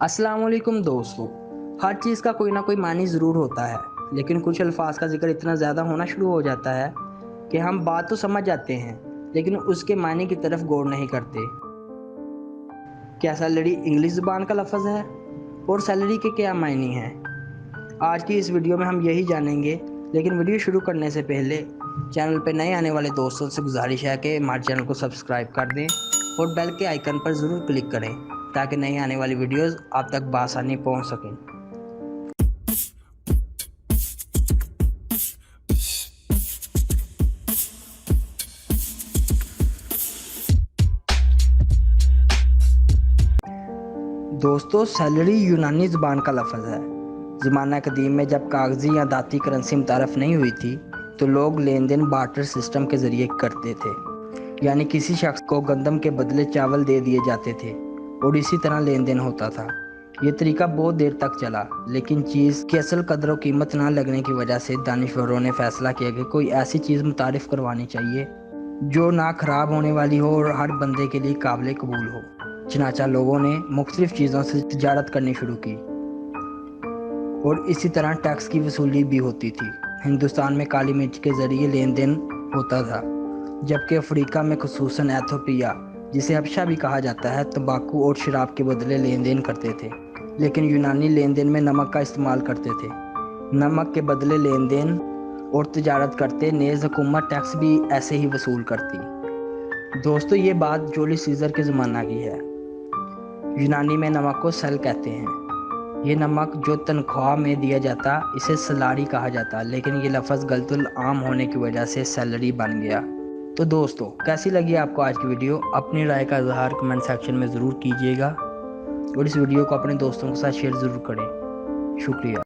अस्सलाम वालेकुम दोस्तों। हर चीज़ का कोई ना कोई मानी ज़रूर होता है, लेकिन कुछ अल्फाज का जिक्र इतना ज़्यादा होना शुरू हो जाता है कि हम बात तो समझ जाते हैं, लेकिन उसके मानी की तरफ गौर नहीं करते। क्या सैलरी इंग्लिश ज़ुबान का लफ्ज़ है और सैलरी के क्या मायने हैं? आज की इस वीडियो में हम यही जानेंगे, लेकिन वीडियो शुरू करने से पहले चैनल पर नए आने वाले दोस्तों से गुजारिश है कि हमारे चैनल को सब्सक्राइब कर दें और बेल के आइकन पर ज़रूर क्लिक करें ताकि नई आने वाली वीडियोस आप तक बआसानी पहुंच सकें। दोस्तों, सैलरी यूनानी ज़ुबान का लफ्ज़ है। ज़माना कदीम में जब कागज़ी या दाती करेंसी मुतारफ़ नहीं हुई थी, तो लोग लेन देन बार्टर सिस्टम के ज़रिए करते थे, यानी किसी शख्स को गंदम के बदले चावल दे दिए जाते थे और इसी तरह लेन देन होता था। ये तरीका बहुत देर तक चला, लेकिन चीज़ की असल कदर व कीमत ना लगने की वजह से दानिशवरों ने फैसला किया कि कोई ऐसी चीज़ मुतारिफ़ करवानी चाहिए जो ना ख़राब होने वाली हो और हर बंदे के लिए काबिल कबूल हो। चनाचा लोगों ने मुख्तलिफ़ चीज़ों से तिजारत करनी शुरू की और इसी तरह टैक्स की वसूली भी होती थी। हिंदुस्तान में काली मिर्च के ज़रिए लेन देन होता था, जबकि अफ्रीका में खुसूसन एथोपिया, जिसे हबशा भी कहा जाता है, तंबाकू और शराब के बदले लेन देन करते थे। लेकिन यूनानी लेन देन में नमक का इस्तेमाल करते थे। नमक के बदले लेन देन और तिजारत करते, नेज़ हुकूमत टैक्स भी ऐसे ही वसूल करती। दोस्तों, ये बात जूलियस सीज़र के ज़माना की है। यूनानी में नमक को सल कहते हैं। ये नमक जो तनख्वाह में दिया जाता, इसे सलारी कहा जाता, लेकिन ये लफ्ज़ गलतुल आम होने की वजह से सैलरी बन गया। तो दोस्तों, कैसी लगी आपको आज की वीडियो? अपनी राय का इज़हार कमेंट सेक्शन में ज़रूर कीजिएगा और इस वीडियो को अपने दोस्तों के साथ शेयर ज़रूर करें। शुक्रिया।